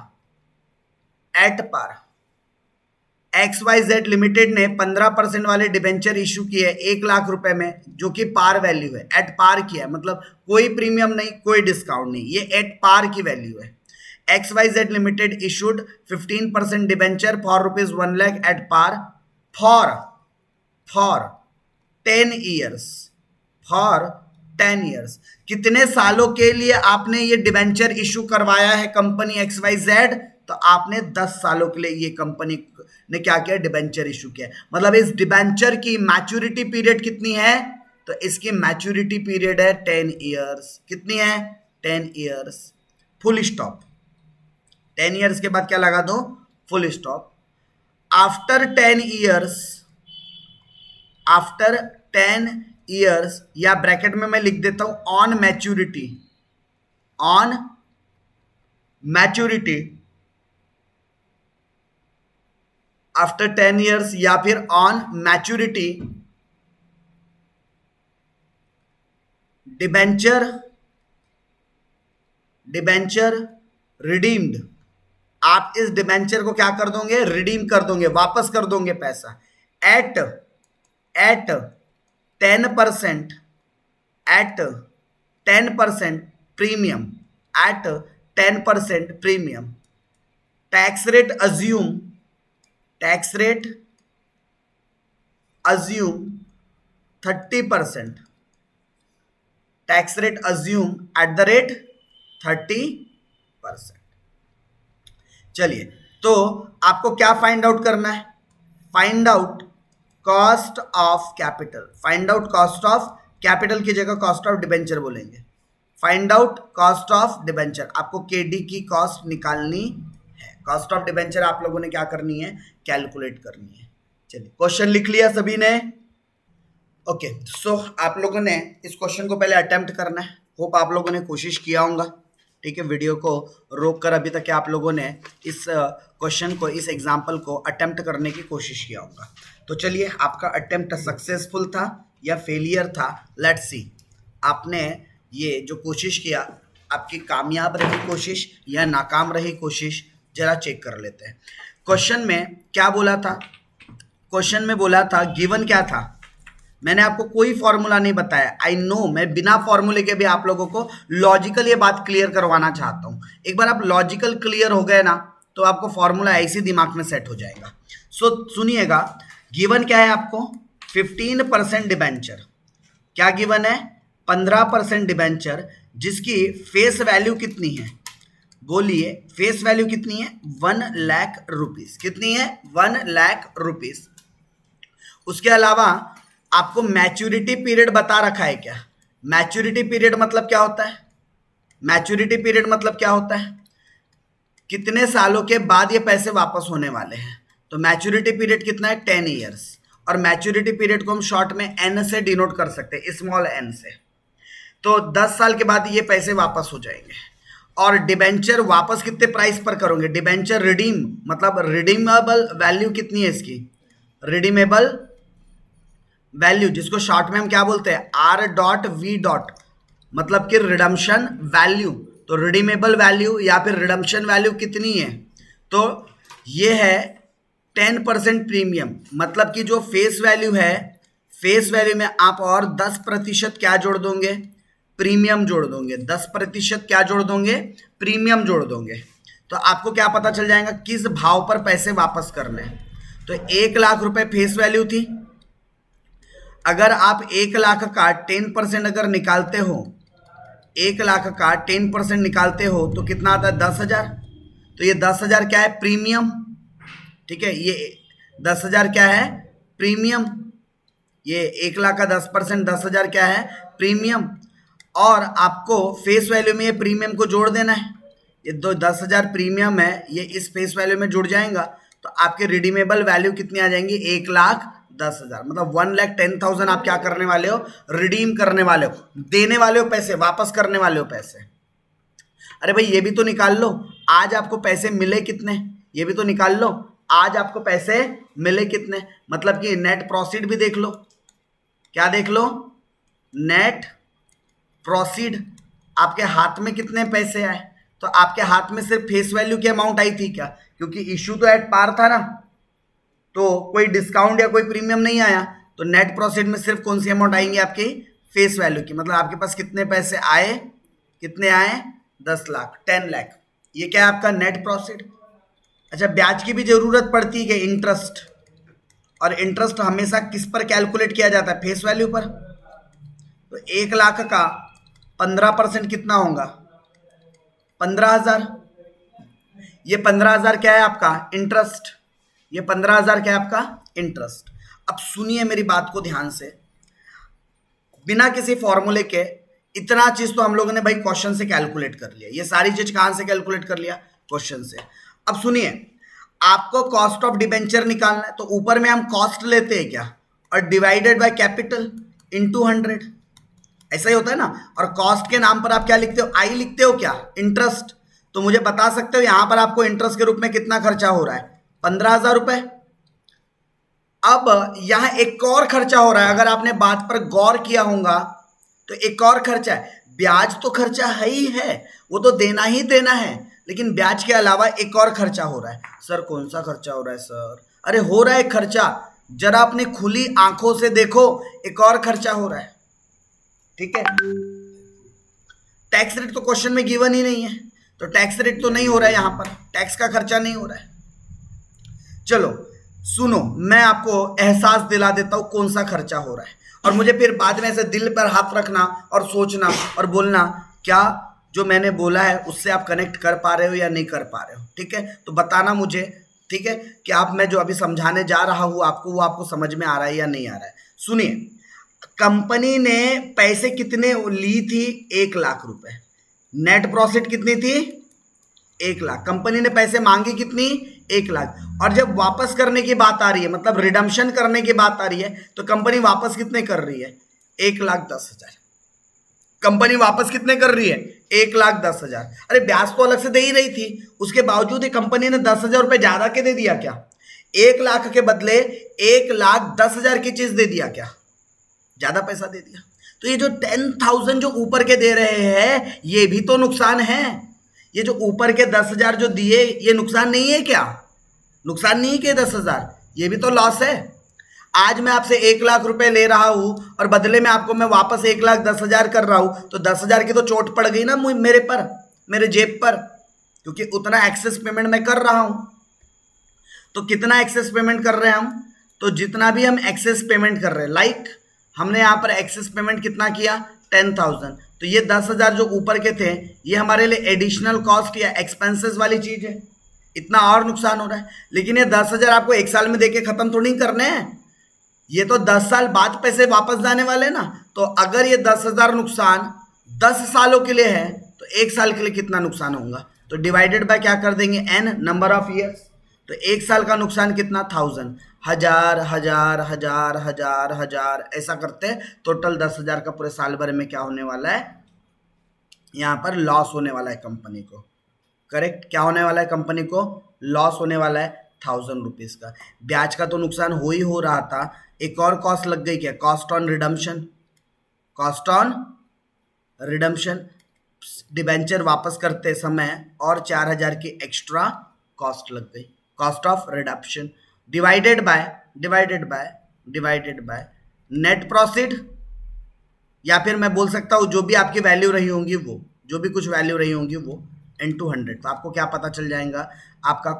[SPEAKER 1] XYZ limited ने 15% वाले डिबेंचर इशू किए 1 लाख रुपए में, जो कि पार वैल्यू है, एट पार किया है, मतलब कोई प्रीमियम नहीं, कोई डिस्काउंट नहीं, ये एट पार की वैल्यू है। XYZ limited issued 15% debenture for rupees 1 lakh at par for 10 years, for 10 years. कितने सालों के लिए आपने ये डिबेंचर इशू करवाया है कंपनी XYZ? तो आपने 10 सालों के लिए ये कंपनी ने क्या किया? डिबेंचर इशू किया। मतलब इस डिबेंचर की मैच्योरिटी पीरियड कितनी है? तो इसकी मैच्योरिटी पीरियड है 10 ईयर्स। कितनी है? 10 ईयर्स। Full stop. 10 ईयर्स के बाद क्या लगा दो? Full stop. आफ्टर 10 ईयर्स या ब्रैकेट में मैं लिख देता हूं ऑन मैच्योरिटी आफ्टर 10 ईयर्स या फिर ऑन मैच्योरिटी डिबेंचर रिडीम्ड। आप इस डिबेंचर को क्या कर दोगे? रिडीम कर दोगे, वापस कर दोगे पैसा at 10% premium, at 10% premium. Tax rate assume 30%। Tax rate assume at the rate 30%। चलिए, तो आपको क्या फाइंड आउट करना है? Find out cost of capital. Find out cost of capital की जगह कॉस्ट ऑफ डिबेंचर बोलेंगे। Find out cost of debenture, आपको केडी की कॉस्ट निकालनी है। कॉस्ट ऑफ डिबेंचर आप लोगों ने क्या करनी है? कैलकुलेट करनी है। चलिए, क्वेश्चन लिख लिया सभी ने? ओके, सो आप लोगों ने इस क्वेश्चन को पहले अटेम्प्ट करना है। होप आप लोगों ने कोशिश किया होगा। ठीक है, वीडियो को रोक कर अभी तक के आप लोगों ने इस क्वेश्चन को, इस एग्जाम्पल को अटेम्प्ट करने की कोशिश किया होगा। तो चलिए, आपका अटेम्प्ट सक्सेसफुल था या फेलियर था, लेट्स सी। आपने ये जो कोशिश किया, आपकी कामयाब रही कोशिश या नाकाम रही कोशिश, जरा चेक कर लेते हैं। क्वेश्चन में क्या बोला था? क्वेश्चन में बोला था गिवन क्या था? मैंने आपको कोई फॉर्मूला नहीं बताया। आई नो, मैं बिना फॉर्मूले के भी आप लोगों को लॉजिकल ये बात क्लियर करवाना चाहता हूं। एक बार आप लॉजिकल क्लियर हो गए ना, तो आपको फॉर्मूला ऐसे दिमाग में सेट हो जाएगा। सो सुनिएगा, गिवन क्या है आपको? 15% डिबेंचर। क्या गिवन है? 15% डिबेंचर, जिसकी फेस वैल्यू कितनी है? बोलिए, फेस वैल्यू कितनी है? 1 लाख रुपीज। कितनी है? 1 लाख रुपीज। उसके अलावा आपको मैच्योरिटी पीरियड बता रखा है क्या? मैच्योरिटी पीरियड मतलब क्या होता है? मैच्योरिटी पीरियड मतलब क्या होता है? कितने सालों के बाद ये पैसे वापस होने वाले हैं। तो मैच्योरिटी पीरियड कितना है? 10 ईयर्स। और मैच्योरिटी पीरियड को हम शॉर्ट में एन से डिनोट कर सकते हैं, स्मॉल एन से। तो 10 साल के बाद ये पैसे वापस हो जाएंगे। और डिबेंचर वापस कितने प्राइस पर करोगे? डिबेंचर रिडीम मतलब रिडीमेबल वैल्यू कितनी है इसकी? रिडीमेबल वैल्यू, जिसको शॉर्ट में हम क्या बोलते हैं? R.V. मतलब कि रिडम्पशन वैल्यू। तो रिडीमेबल वैल्यू या फिर रिडम्पशन वैल्यू कितनी है? तो ये है 10% प्रीमियम। मतलब कि जो फेस वैल्यू है, फेस वैल्यू में आप और 10% क्या जोड़ दोगे? प्रीमियम जोड़ दोगे। 10% क्या जोड़ दोगे? प्रीमियम जोड़ दोगे। तो आपको क्या पता चल जाएगा किस भाव पर पैसे वापस करने हैं। तो 1 लाख रुपए फेस वैल्यू थी। अगर आप 1 लाख का 10% अगर निकालते हो, 1 लाख का 10% निकालते हो तो कितना आता है? 10,000। तो ये 10,000 क्या है? प्रीमियम। ठीक है, ये 10,000 क्या है? प्रीमियम। ये 1 लाख का 10%, 10,000 क्या है? प्रीमियम। और आपको फेस वैल्यू में ये प्रीमियम को जोड़ देना है। ये 10,000 प्रीमियम है, ये इस फेस वैल्यू में जुड़ जाएगा। तो आपके रिडीमेबल वैल्यू कितनी आ जाएंगी? 1,10,000। मतलब 1,10,000 आप क्या करने वाले हो? रिडीम करने वाले हो, देने वाले हो पैसे, वापस करने वाले हो पैसे। अरे भाई, ये भी तो निकाल लो, आज आपको पैसे मिले कितने? ये भी तो निकाल लो, आज आपको पैसे मिले कितने? मतलब कि नेट प्रॉफिट भी देख लो। क्या देख लो? Net profit. आपके हाथ में कितने पैसे आए? तो आपके हाथ में सिर्फ फेस वैल्यू की अमाउंट आई थी क्या? क्योंकि इश्यू तो एट पार था ना, तो कोई डिस्काउंट या कोई प्रीमियम नहीं आया। तो नेट प्रॉफिट में सिर्फ कौन सी अमाउंट आएंगी? आपकी फेस वैल्यू की। मतलब आपके पास कितने पैसे आए? कितने आए? 10 लाख, 10 लाख। ये क्या है? आपका नेट प्रॉफिट। अच्छा, ब्याज की भी जरूरत पड़ती है, इंटरेस्ट। और इंटरेस्ट हमेशा किस पर कैलकुलेट किया जाता है? फेस वैल्यू पर। तो 1 लाख का 15% कितना होगा? 15,000। ये 15,000 क्या है? आपका इंटरेस्ट। ये 15,000 क्या है? आपका इंटरेस्ट। अब सुनिए मेरी बात को ध्यान से, बिना किसी फॉर्मूले के इतना चीज तो हम लोगों ने भाई क्वेश्चन से कैलकुलेट कर लिया। ये सारी चीज कहां से कैलकुलेट कर लिया? क्वेश्चन से। अब सुनिए, आपको कॉस्ट ऑफ डिबेंचर निकालना है, तो ऊपर में हम कॉस्ट लेते हैं क्या? और डिवाइडेड बाय कैपिटल इनटू 100। ऐसा ही होता है ना। और कॉस्ट के नाम पर आप क्या लिखते हो? आई लिखते हो क्या? इंटरेस्ट। तो मुझे बता सकते हो यहां पर आपको इंटरेस्ट के रूप में कितना खर्चा हो रहा है? 15,000 रुपए। अब यहां एक और खर्चा हो रहा है, अगर आपने बात पर गौर किया होगा तो एक और खर्चा है। ब्याज तो खर्चा है ही है, वो तो देना ही देना है, लेकिन ब्याज के अलावा एक और खर्चा हो रहा है। सर कौन सा खर्चा हो रहा है सर? अरे हो रहा है खर्चा, जरा अपनी खुली आंखों से देखो, एक और खर्चा हो रहा है। ठीक है, टैक्स रेट तो क्वेश्चन में गिवन ही नहीं है, तो टैक्स रेट तो नहीं हो रहा है, यहां पर टैक्स का खर्चा नहीं हो रहा है। चलो सुनो, मैं आपको एहसास दिला देता हूं कौन सा खर्चा हो रहा है, और मुझे फिर बाद में ऐसे दिल पर हाथ रखना और सोचना और बोलना क्या जो मैंने बोला है उससे आप कनेक्ट कर पा रहे हो या नहीं कर पा रहे हो। ठीक है, तो बताना मुझे, ठीक है, कि आप मैं जो अभी समझाने जा रहा हूं आपको, वो आपको समझ में आ रहा है या नहीं आ रहा है। सुनिए, कंपनी ने पैसे कितने ली थी? 1 लाख रुपए। नेट प्रॉफिट कितनी थी? 1 लाख। कंपनी ने पैसे मांगे कितनी? 1 लाख। और जब वापस करने की बात आ रही है, मतलब रिडम्पशन करने की बात आ रही है, तो कंपनी वापस कितने कर रही है? 1,10,000। कंपनी वापस कितने कर रही है? 1,10,000। अरे ब्याज तो अलग से दे ही रही थी, उसके बावजूद ये कंपनी ने 10,000 रुपए ज्यादा के दे दिया क्या? 1,00,000 के बदले 1,10,000 की चीज दे दिया क्या? ज्यादा पैसा दे दिया। तो ये जो 10,000 जो ऊपर के दे रहे हैं, ये भी तो नुकसान है। ये जो ऊपर के 10,000 जो दिए, ये नुकसान नहीं है क्या? नुकसान नहीं है कि 10,000, ये भी तो लॉस है। आज मैं आपसे 1,00,000 रुपए ले रहा हूं और बदले में आपको मैं वापस 1,10,000 कर रहा हूं, तो 10,000 की तो चोट पड़ गई ना मेरे पर, मेरे जेब पर, क्योंकि उतना एक्सेस पेमेंट मैं कर रहा हूं। तो कितना एक्सेस पेमेंट कर रहे हैं हम? तो जितना भी हम एक्सेस पेमेंट कर रहे हैं, लाइक हमने यहाँ पर एक्सेस पेमेंट कितना किया? 10,000। तो ये 10,000 जो ऊपर के थे, ये हमारे लिए एडिशनल कॉस्ट या एक्सपेंसेस वाली चीज है, इतना और नुकसान हो रहा है। लेकिन ये 10,000 आपको एक साल में देके खत्म थोड़ी करने हैं, ये तो 10 साल बाद पैसे वापस जाने वाले ना। तो अगर ये 10,000 नुकसान 10 सालों के लिए है, तो एक साल के लिए कितना नुकसान होगा? तो डिवाइडेड बाय क्या कर देंगे? n number of years. तो एक साल का नुकसान कितना? 1000, हजार हजार हजार हजार हजार ऐसा करते हैं, टोटल 10,000 का पूरे साल भर में क्या होने वाला है? यहाँ पर लॉस होने वाला है कंपनी को। करेक्ट, क्या होने वाला है कंपनी को? लॉस होने वाला है 1,000 रुपीज का। ब्याज का तो नुकसान हो ही हो रहा था, एक और कॉस्ट लग गई क्या? Cost on redemption. Cost on redemption, debenture वापस करते समय और 4,000 की एक्स्ट्रा कॉस्ट लग गई, cost of redemption. Divided by net profit, या फिर मैं बोल सकता हूँ जो भी आपकी वैल्यू रही होंगी वो, जो भी कुछ वैल्यू रही होंगी वो इनटू 100। तो आपको क्या पता चल जाएगा? आपका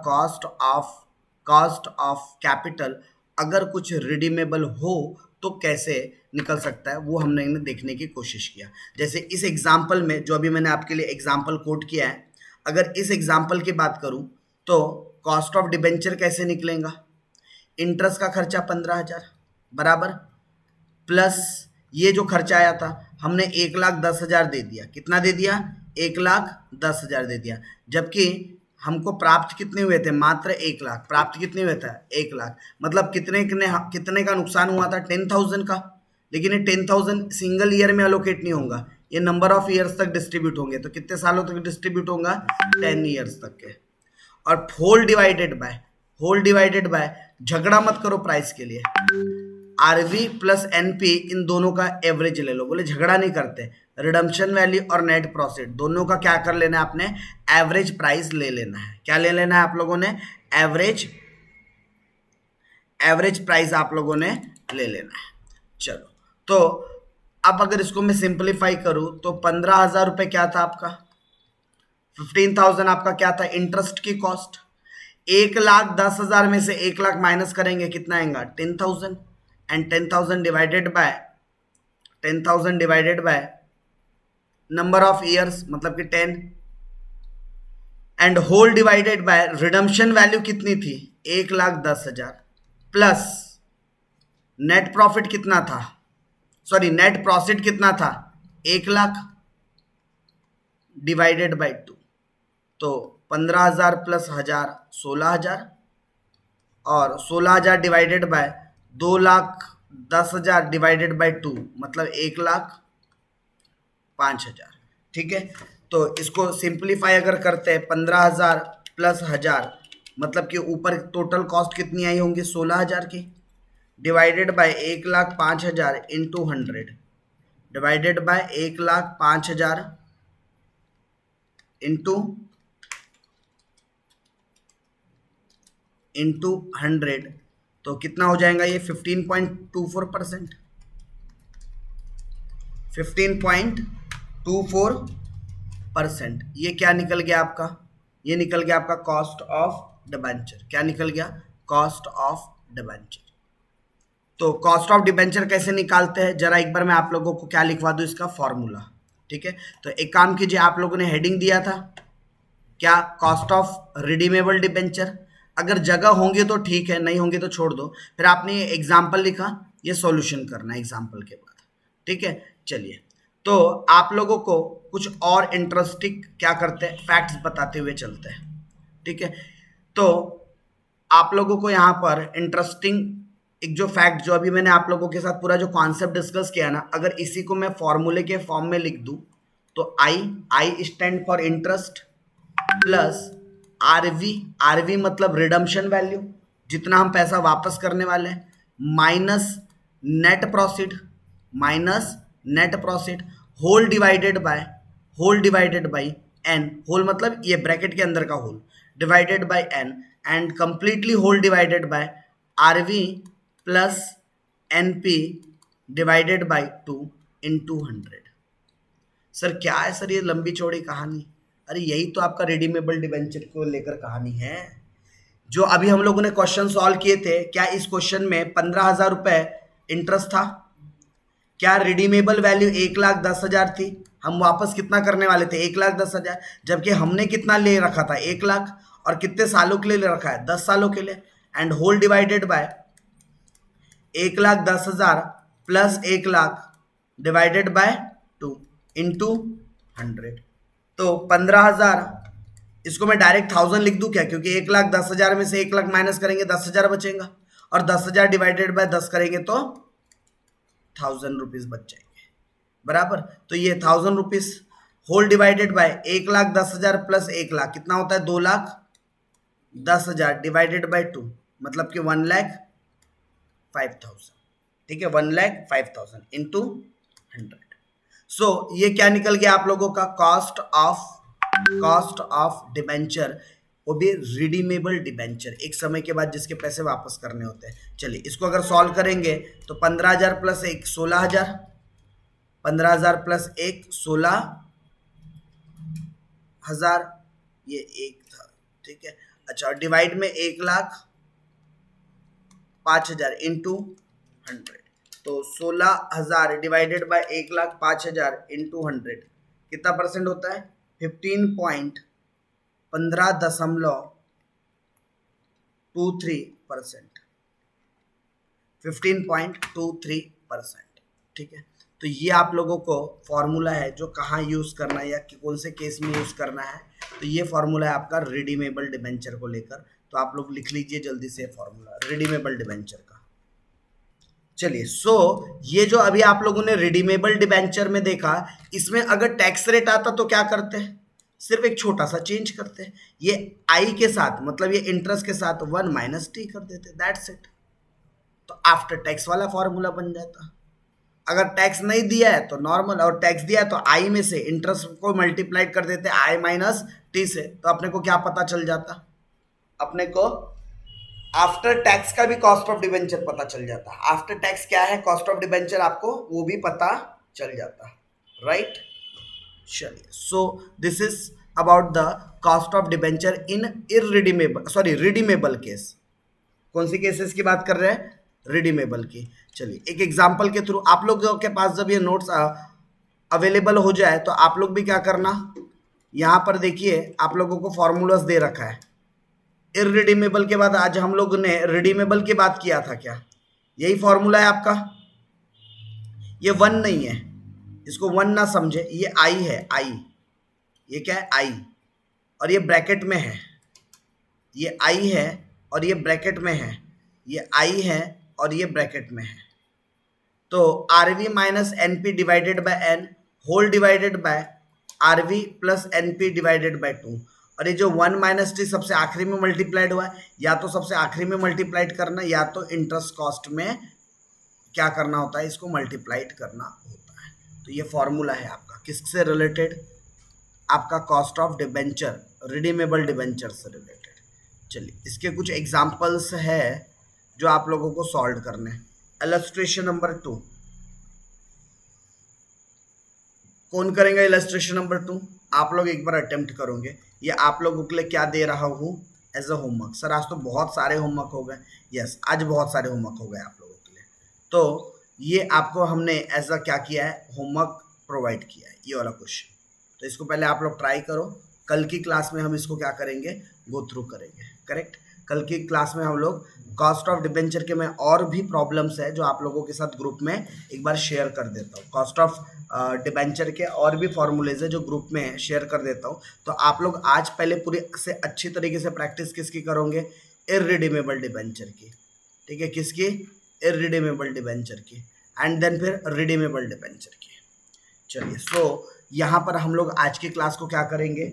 [SPEAKER 1] कॉस्ट ऑफ कैपिटल अगर कुछ रिडीमेबल हो तो कैसे निकल सकता है, वो हमने इन्हें देखने की कोशिश किया। जैसे इस एग्जाम्पल में जो अभी मैंने आपके लिए एग्जाम्पल कोट किया है, अगर इस एग्जाम्पल की बात करूं तो कॉस्ट ऑफ डिबेंचर कैसे निकलेगा? इंटरेस्ट का खर्चा 15,000 बराबर, प्लस ये जो खर्चा आया था हमने 1,10,000 दे दिया। कितना दे दिया? 1,10,000 दे दिया। जबकि हमको प्राप्त कितने हुए थे? मात्र 1,00,000। प्राप्त कितने हुए थे? 1,00,000। मतलब कितने का नुकसान हुआ था? 10,000 का। लेकिन ये 10,000 सिंगल ईयर में अलोकेट नहीं होगा, ये नंबर ऑफ ईयर्स तक डिस्ट्रीब्यूट होंगे। तो कितने सालों तक डिस्ट्रीब्यूट होगा? 10 ईयर्स तक के। और होल डिवाइडेड बाय झगड़ा मत करो प्राइस के लिए, आरवी प्लस एनपी इन दोनों का एवरेज ले लो। बोले झगड़ा नहीं करते, रिडम्पशन वैल्यू और नेट प्रॉफिट दोनों का क्या कर लेना है आपने? एवरेज प्राइस ले लेना है। क्या ले लेना है आप लोगों ने? एवरेज प्राइस आप लोगों ने ले लेना है। चलो, तो अब अगर इसको मैं सिंप्लीफाई करूं तो 15,000 रुपए क्या था आपका? 15,000 आपका क्या था? इंटरेस्ट की कॉस्ट। 1,10,000 में से 1,00,000 माइनस करेंगे, कितना आएगा? 10,000। And 10,000 divided by number of years, मतलब कि 10। And whole divided by redemption value कितनी थी? 1,10,000 प्लस नेट प्रॉफिट कितना था? सॉरी, नेट प्रॉफिट कितना था? 1,00,000 डिवाइडेड बाय 2। तो 15,000 प्लस 1,000 16,000, और 16,000 डिवाइडेड बाय 2,10,000 डिवाइडेड बाय 2 मतलब 1,05,000। ठीक है, तो इसको सिंप्लीफाई अगर करते हैं, 15,000 प्लस 1,000 मतलब कि ऊपर टोटल कॉस्ट कितनी आई होंगी? 16,000 की, divided by 1,05,000 into 100, divided by 1,05,000 into 100, तो कितना हो जाएगा ये? 15.24%। 15.24%। ये क्या निकल गया आपका? ये निकल गया आपका कॉस्ट ऑफ डिबेंचर। क्या निकल गया? Cost of debenture. तो कॉस्ट ऑफ डिबेंचर कैसे निकालते हैं, जरा एक बार मैं आप लोगों को क्या लिखवा दूं, इसका फॉर्मूला। ठीक है, तो एक काम कीजिए, आप लोगों ने हेडिंग दिया था क्या? Cost of redeemable debenture. अगर जगह होंगे तो ठीक है, नहीं होंगे तो छोड़ दो। फिर आपने ये एग्जाम्पल लिखा, ये सॉल्यूशन करना है एग्जाम्पल के बाद। ठीक है, चलिए, तो आप लोगों को कुछ और इंटरेस्टिंग क्या करते हैं, फैक्ट्स बताते हुए चलते हैं। ठीक है, तो आप लोगों को यहाँ पर इंटरेस्टिंग एक जो फैक्ट, जो अभी मैंने आप लोगों के साथ पूरा जो कॉन्सेप्ट डिस्कस किया ना, अगर इसी को मैं फॉर्मूले के फॉर्म में लिख दूं तो I stand for interest plus RV मतलब रिडम्पशन वैल्यू, जितना हम पैसा वापस करने वाले हैं, minus net profit whole divided by N, whole मतलब ये ब्रैकेट के अंदर का whole, divided by N and completely whole divided by RV plus NP divided by 2 into 100। Sir क्या है सर ये लंबी चौड़ी कहानी? अरे यही तो आपका रिडीमेबल डिबेंचर को लेकर कहानी है, जो अभी हम लोगों ने क्वेश्चन सॉल्व किए थे। क्या इस क्वेश्चन में 15,000 रुपए इंटरेस्ट था? क्या रिडीमेबल वैल्यू 1,10,000 थी? हम वापस कितना करने वाले थे? 1,10,000, जबकि हमने कितना ले रखा था? 1,00,000, और कितने सालों के लिए ले रखा है? 10 सालों के लिए, and whole divided by 1,10,000 plus 1,00,000 divided by 2 into 100। तो 15,000, इसको मैं डायरेक्ट 1000 लिख दूं क्या? क्योंकि 1,10,000 में से 1,00,000 माइनस करेंगे 10,000 बचेगा, और 10,000 डिवाइडेड बाय 10 करेंगे तो 1000 रुपीज बच जाएंगे, बराबर। तो ये 1000 rupees whole divided by 1,10,000 plus 1,00,000 कितना होता है? 2,10,000 डिवाइडेड बाय 2 मतलब कि 1,05,000, ठीक है, 1,05,000 इंटू 100। सो ये क्या निकल गया आप लोगों का? कॉस्ट ऑफ डिबेंचर, वो भी रिडीमेबल डिबेंचर, एक समय के बाद जिसके पैसे वापस करने होते हैं। चलिए इसको अगर सॉल्व करेंगे तो 15,000 प्लस 1 16,000, 15,000 प्लस 1 16,000, ये एक था, ठीक है। अच्छा, डिवाइड में 1,00,000 5,000 इंटू 100, तो 16,000 डिवाइडेड बाय 1,00,000 5,000 इंटू 100 कितना परसेंट होता है? 15.23%, 15.23%, ठीक है। तो ये आप लोगों को फॉर्मूला है जो कहाँ यूज करना है या कौन से केस में यूज करना है। तो ये फॉर्मूला है आपका रिडीमेबल डिबेंचर को लेकर, तो आप लोग लिख लीजिए जल्दी से फॉर्मूला रिडीमेबल डिबेंचर का। चलिए, ये जो अभी आप लोगों ने रिडीमेबल डिबेंचर में देखा, इसमें अगर टैक्स रेट आता तो क्या करते हैं? सिर्फ एक छोटा सा चेंज करते हैं, ये आई के साथ मतलब ये इंटरेस्ट के साथ 1 माइनस टी कर देते, दैट्स इट। तो आफ्टर टैक्स वाला फॉर्मूला बन जाता। अगर टैक्स नहीं दिया है तो नॉर्मल, और टैक्स दिया है तो आई में से इंटरेस्ट को मल्टीप्लाइड कर देते आई माइनस टी से, तो अपने को क्या पता चल जाता? अपने को आफ्टर टैक्स का भी कॉस्ट ऑफ डिबेंचर पता चल जाता। आफ्टर टैक्स क्या है कॉस्ट ऑफ डिबेंचर, आपको वो भी पता चल जाता, राइट। चलिए, so this is about the cost of debenture in redeemable case. कौन सी केसेस की बात कर रहे हैं? रिडीमेबल की। चलिए एक एग्जांपल के थ्रू, आप लोगों के पास जब ये नोट्स अवेलेबल हो जाए तो आप लोग भी क्या करना, यहाँ पर देखिए आप लोगों को फॉर्मूलाज दे रखा है। इररिडीमेबल के बाद आज हम लोग ने रिडीमेबल की बात किया था, क्या यही फॉर्मूला है आपका? ये 1 नहीं है, इसको 1 ना समझे, ये आई है, आई, ये क्या है? आई, और ये ब्रैकेट में है, ये आई है और ये ब्रैकेट में है, ये आई है और ये ब्रैकेट में है। तो RV minus NP divided by N whole divided by RV plus NP divided by 2, और ये जो 1 माइनस टी सबसे आखिरी में मल्टीप्लाइड हुआ है, या तो सबसे आखिरी में मल्टीप्लाइड करना, या तो इंटरेस्ट कॉस्ट में क्या करना होता है, इसको मल्टीप्लाइड करना होता है। तो ये फॉर्मूला है आपका किससे रिलेटेड? आपका cost of debenture, redeemable debenture से रिलेटेड। चलिए इसके कुछ एग्जाम्पल्स है जो आप लोगों को सॉल्व करने हैं। इलस्ट्रेशन नंबर 2, कौन करेंगे इलस्ट्रेशन नंबर 2? आप लोग एक बार अटेम्प्ट करोगे। ये आप लोगों के लिए क्या दे रहा हूँ एज अ होमवर्क। सर आज तो बहुत सारे होमवर्क हो गए। यस, आज बहुत सारे होमवर्क हो गए आप लोगों के लिए। तो ये आपको हमने एज अ क्या किया है, होमवर्क प्रोवाइड किया है, ये वाला क्वेश्चन। तो इसको पहले आप लोग ट्राई करो, कल की क्लास में हम इसको क्या करेंगे, गो थ्रू करेंगे, करेक्ट। कल की क्लास में हम लोग कॉस्ट ऑफ डिबेंचर के में और भी प्रॉब्लम्स है जो आप लोगों के साथ ग्रुप में एक बार शेयर कर देता हूँ। कॉस्ट ऑफ डिबेंचर के और भी फॉर्मूलेज है जो ग्रुप में शेयर कर देता हूँ। तो आप लोग आज पहले पूरी से अच्छी तरीके से प्रैक्टिस किसकी करोगे, इररिडीमेबल डिबेंचर की, ठीक है, किसकी, इररिडीमेबल डिबेंचर की, एंड देन फिर रिडीमेबल डिबेंचर की। चलिए यहाँ पर हम लोग आज की क्लास को क्या करेंगे,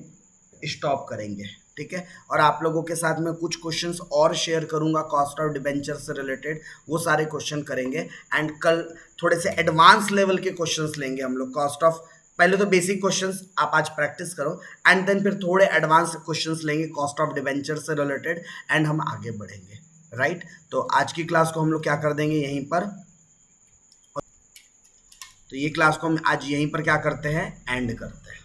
[SPEAKER 1] स्टॉप करेंगे, ठीक है। और आप लोगों के साथ मैं कुछ क्वेश्चंस और शेयर करूंगा कॉस्ट ऑफ डिबेंचर से रिलेटेड, वो सारे क्वेश्चन करेंगे। एंड कल थोड़े से एडवांस लेवल के क्वेश्चंस लेंगे हम लोग कॉस्ट ऑफ, पहले तो बेसिक क्वेश्चंस आप आज प्रैक्टिस करो एंड देन फिर थोड़े एडवांस क्वेश्चंस लेंगे कॉस्ट ऑफ डिबेंचर से रिलेटेड एंड हम आगे बढ़ेंगे, राइट। तो आज की क्लास को हम लोग क्या कर देंगे यहीं पर, तो ये क्लास को हम आज यहीं पर क्या करते हैं, एंड करते हैं।